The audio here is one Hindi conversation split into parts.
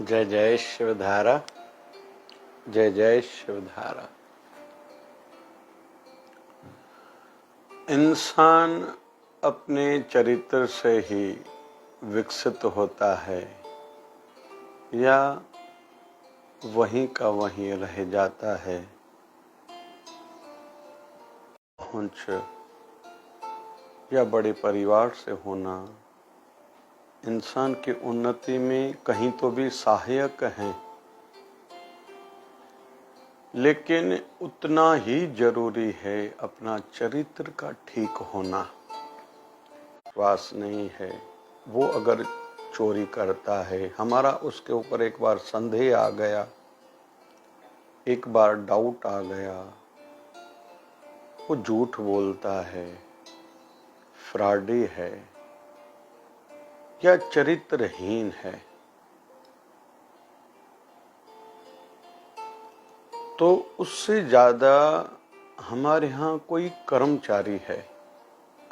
जय जय शिवधारा, जय जय शिवधारा। इंसान अपने चरित्र से ही विकसित होता है या वहीं का वहीं रह जाता है। पहुंच या बड़े परिवार से होना इंसान की उन्नति में कहीं तो भी सहायक है, लेकिन उतना ही जरूरी है अपना चरित्र का ठीक होना। विश्वास नहीं है, वो अगर चोरी करता है, हमारा उसके ऊपर एक बार संदेह आ गया, एक बार डाउट आ गया, वो झूठ बोलता है, फ्रॉडी है या चरित्रहीन है, तो उससे ज्यादा हमारे यहाँ कोई कर्मचारी है,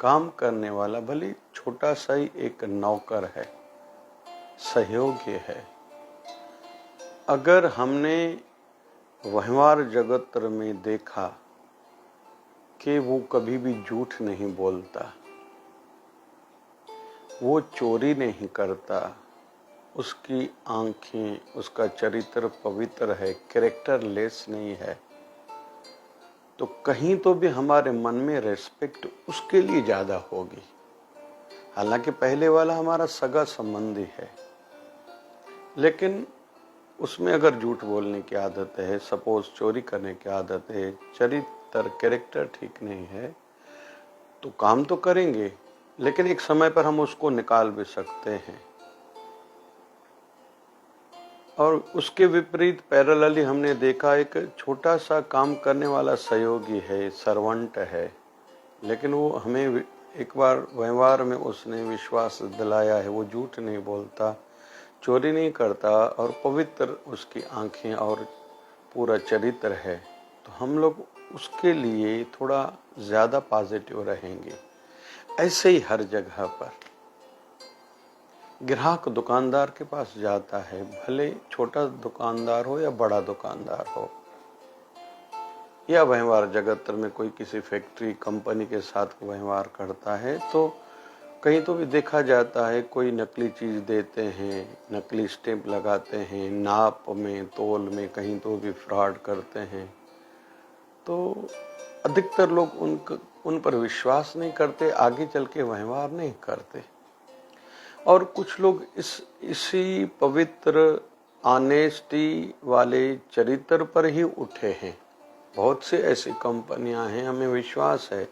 काम करने वाला, भले छोटा सा ही एक नौकर है, सहयोगी है। अगर हमने व्यवहार जगत में देखा कि वो कभी भी झूठ नहीं बोलता, वो चोरी नहीं करता, उसकी आंखें, उसका चरित्र पवित्र है, कैरेक्टर लेस नहीं है, तो कहीं तो भी हमारे मन में रेस्पेक्ट उसके लिए ज्यादा होगी। हालांकि पहले वाला हमारा सगा संबंधी है, लेकिन उसमें अगर झूठ बोलने की आदत है, सपोज चोरी करने की आदत है, चरित्र कैरेक्टर ठीक नहीं है, तो काम तो करेंगे, लेकिन एक समय पर हम उसको निकाल भी सकते हैं। और उसके विपरीत पैरेलली हमने देखा एक छोटा सा काम करने वाला सहयोगी है, सर्वेंट है, लेकिन वो हमें एक बार व्यवहार में उसने विश्वास दिलाया है, वो झूठ नहीं बोलता, चोरी नहीं करता और पवित्र उसकी आंखें और पूरा चरित्र है, तो हम लोग उसके लिए थोड़ा ज्यादा पॉजिटिव रहेंगे। ऐसे ही हर जगह पर ग्राहक दुकानदार के पास जाता है, भले छोटा दुकानदार हो या बड़ा दुकानदार हो, या व्यवहार जगत में कोई किसी फैक्ट्री कंपनी के साथ व्यवहार करता है, तो कहीं तो भी देखा जाता है कोई नकली चीज देते हैं, नकली स्टैंप लगाते हैं, नाप में तोल में कहीं तो भी फ्रॉड करते हैं, तो अधिकतर लोग उन पर विश्वास नहीं करते, आगे चल के व्यवहार नहीं करते। और कुछ लोग इसी पवित्र ऑनेस्टी वाले चरित्र पर ही उठे हैं। बहुत से ऐसी कंपनियां हैं, हमें विश्वास है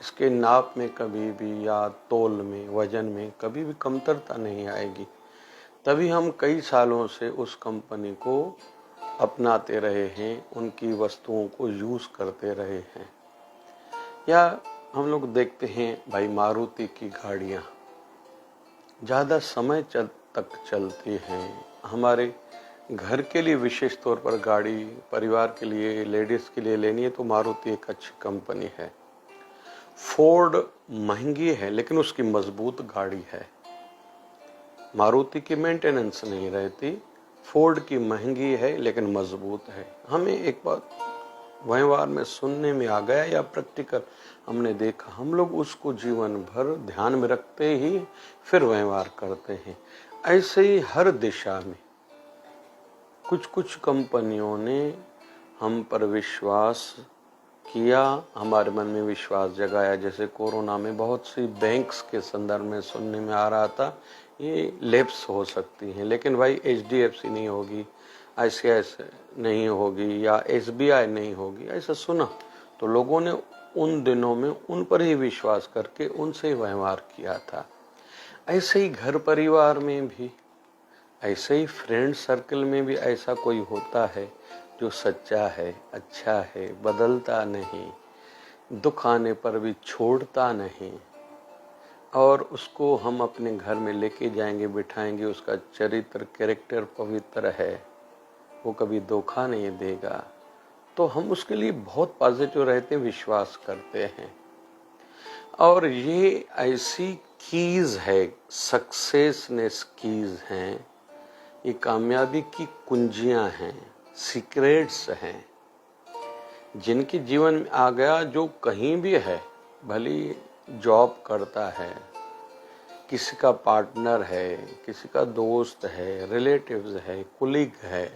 इसके नाप में कभी भी या तोल में, वजन में कभी भी कमतरता नहीं आएगी, तभी हम कई सालों से उस कंपनी को अपनाते रहे हैं, उनकी वस्तुओं को यूज करते रहे हैं। या हम लोग देखते हैं भाई, मारुति की गाड़ियां ज्यादा समय तक चलती हैं। हमारे घर के लिए विशेष तौर पर गाड़ी, परिवार के लिए, लेडीज के लिए लेनी है तो मारुति एक अच्छी कंपनी है। फोर्ड महंगी है, लेकिन उसकी मजबूत गाड़ी है। मारुति की मेंटेनेंस नहीं रहती, फोर्ड की महंगी है लेकिन मजबूत है। हमें एक बात व्यवहार में सुनने में आ गया या प्रैक्टिकल हमने देखा, हम लोग उसको जीवन भर ध्यान में रखते ही फिर व्यवहार करते हैं। ऐसे ही हर दिशा में कुछ कुछ कंपनियों ने हम पर विश्वास किया, हमारे मन में विश्वास जगाया। जैसे कोरोना में बहुत सी बैंक्स के संदर्भ में सुनने में आ रहा था ये लैप्स हो सकती हैं, लेकिन भाई HDFC नहीं होगी, ICICI नहीं होगी या SBI नहीं होगी, ऐसा सुना, तो लोगों ने उन दिनों में उन पर ही विश्वास करके उनसे ही व्यवहार किया था। ऐसे ही घर परिवार में भी, ऐसे ही फ्रेंड सर्कल में भी ऐसा कोई होता है जो सच्चा है, अच्छा है, बदलता नहीं, दुख आने पर भी छोड़ता नहीं, और उसको हम अपने घर में लेके जाएंगे, बिठाएंगे, उसका चरित्र कैरेक्टर पवित्र है, वो कभी धोखा नहीं देगा, तो हम उसके लिए बहुत पॉजिटिव रहते हैं, विश्वास करते हैं। और ये ऐसी कीज है, सक्सेसनेस कीज हैं ये कामयाबी की कुंजियां हैं, सीक्रेट्स हैं, जिनके जीवन में आ गया, जो कहीं भी है, भली जॉब करता है, किसी का पार्टनर है, किसी का दोस्त है, रिलेटिव्स है, कुलीग है,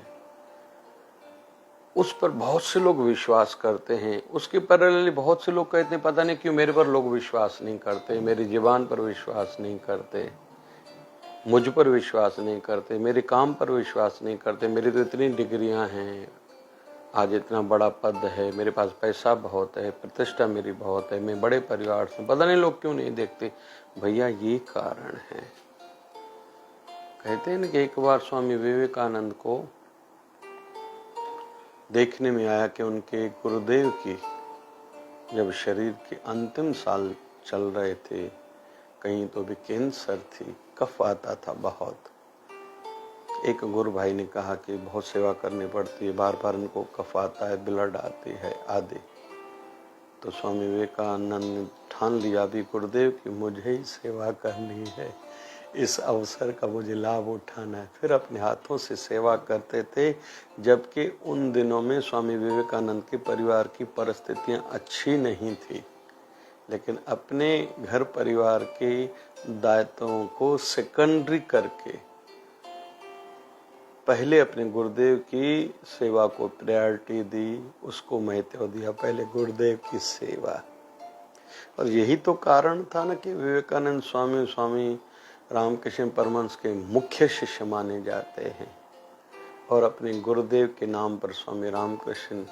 उस पर बहुत से लोग विश्वास करते हैं। उसके पैरेलली बहुत से लोग कहते हैं पता नहीं क्यों मेरे पर लोग विश्वास नहीं करते, मेरी जुबान पर विश्वास नहीं करते, मुझ पर विश्वास नहीं करते, मेरे काम पर विश्वास नहीं करते, मेरी तो इतनी डिग्रियां हैं, आज इतना बड़ा पद है, मेरे पास पैसा बहुत है, प्रतिष्ठा मेरी बहुत है, मैं बड़े परिवार से, पता नहीं लोग क्यों नहीं देखते। भैया ये कारण है। कहते हैं ना कि एक बार स्वामी विवेकानंद को देखने में आया कि उनके गुरुदेव की जब शरीर के अंतिम साल चल रहे थे, कहीं तो भी कैंसर थी, कफ आता था बहुत। एक गुरु भाई ने कहा कि बहुत सेवा करनी पड़ती है, बार बार उनको कफ आता है, ब्लड आती है आदि। तो स्वामी विवेकानंद ने ठान लिया भी गुरुदेव की मुझे ही सेवा करनी है, इस अवसर का मुझे लाभ उठाना है। फिर अपने हाथों से सेवा करते थे, जबकि उन दिनों में स्वामी विवेकानंद के परिवार की परिस्थितियां अच्छी नहीं थी, लेकिन अपने घर परिवार के दायित्वों को सेकेंडरी करके पहले अपने गुरुदेव की सेवा को प्रायोरिटी दी, उसको महत्व दिया, पहले गुरुदेव की सेवा। और यही तो कारण था ना कि विवेकानंद स्वामी रामकृष्ण परमहंस के मुख्य शिष्य माने जाते हैं, और अपने गुरुदेव के नाम पर स्वामी रामकृष्ण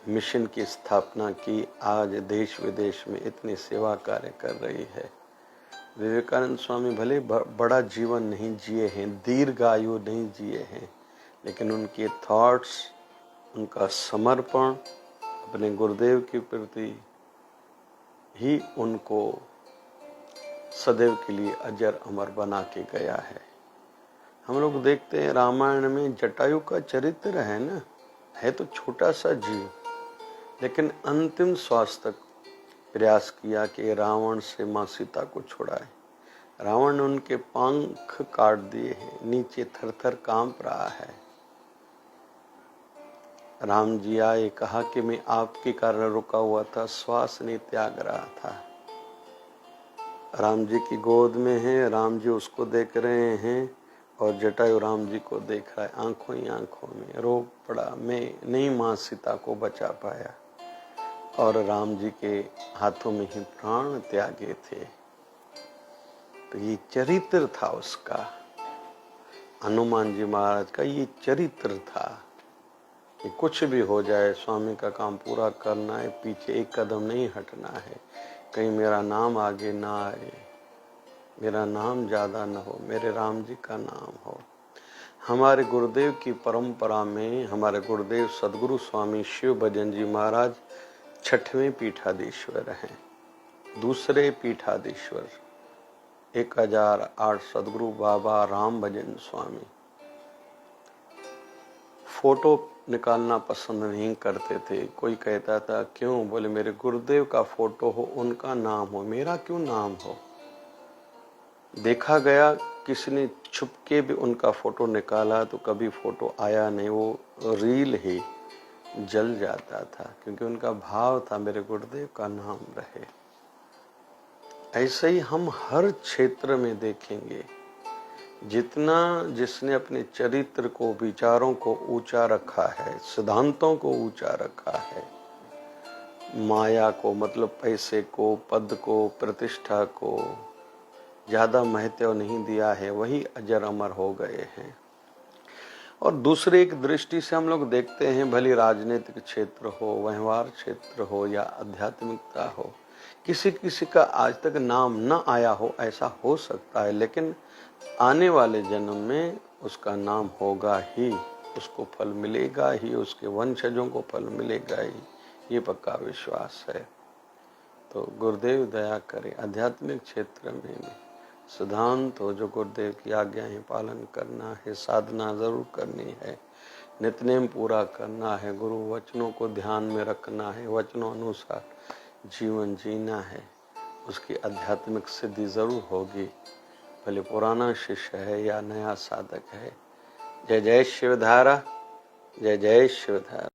मिशन की स्थापना की। आज देश विदेश में इतनी सेवा कार्य कर रही है। विवेकानंद स्वामी भले बड़ा जीवन नहीं जिए हैं, दीर्घायु नहीं जिए हैं, लेकिन उनके थॉट्स, उनका समर्पण अपने गुरुदेव के प्रति ही उनको सदैव के लिए अजर अमर बना के गया है। हम लोग देखते हैं रामायण में जटायु का चरित्र है ना, है तो छोटा सा जीव, लेकिन अंतिम श्वास तक प्रयास किया कि रावण से मां सीता को छुड़ाए। रावण ने उनके पंख काट दिए हैं, नीचे थर थर कांप रहा है। राम जी आए, कहा कि मैं आपके कारण रुका हुआ था, श्वास नहीं त्याग रहा था। राम जी की गोद में है, राम जी उसको देख रहे हैं, और जटायु राम जी को देख रहा है, आंखों ही आंखों में रो पड़ा, मैं नहीं मां सीता को बचा पाया, और राम जी के हाथों में ही प्राण त्यागे थे। तो ये चरित्र था उसका, हनुमान जी महाराज का ये चरित्र था कि कुछ भी हो जाए, स्वामी का काम पूरा करना है, पीछे एक कदम नहीं हटना है, कहीं मेरा नाम आगे ना आए, मेरा नाम ज्यादा न हो, मेरे राम जी का नाम हो। हमारे गुरुदेव की परंपरा में हमारे गुरुदेव सदगुरु स्वामी शिव भजन जी महाराज 6वें पीठाधीश्वर हैं। दूसरे पीठाधीश्वर 1008 सदगुरु बाबा राम भजन स्वामी फोटो निकालना पसंद नहीं करते थे। कोई कहता था क्यों, बोले मेरे गुरुदेव का फोटो हो, उनका नाम हो, मेरा क्यों नाम हो। देखा गया किसी ने छुपके भी उनका फोटो निकाला तो कभी फोटो आया नहीं, वो रील ही जल जाता था, क्योंकि उनका भाव था मेरे गुरुदेव का नाम रहे। ऐसे ही हम हर क्षेत्र में देखेंगे, जितना जिसने अपने चरित्र को, विचारों को ऊंचा रखा है, सिद्धांतों को ऊंचा रखा है, माया को मतलब पैसे को, पद को, प्रतिष्ठा को ज्यादा महत्व नहीं दिया है, वही अजर अमर हो गए हैं। और दूसरे एक दृष्टि से हम लोग देखते हैं, भली राजनीतिक क्षेत्र हो, व्यवहार क्षेत्र हो या आध्यात्मिकता हो, किसी किसी का आज तक नाम न आया हो, ऐसा हो सकता है, लेकिन आने वाले जन्म में उसका नाम होगा ही, उसको फल मिलेगा ही, उसके वंशजों को फल मिलेगा ही, ये पक्का विश्वास है। तो गुरुदेव दया करे, आध्यात्मिक क्षेत्र में भी सिद्धांत हो, जो गुरुदेव की आज्ञाएं पालन करना है, साधना जरूर करनी है, नित्यनेम पूरा करना है, गुरु वचनों को ध्यान में रखना है, वचनों अनुसार जीवन जीना है, उसकी आध्यात्मिक सिद्धि जरूर होगी। भले पुराना शिष्य है या नया साधक है, जय जय शिवधारा, जय जय शिवधारा।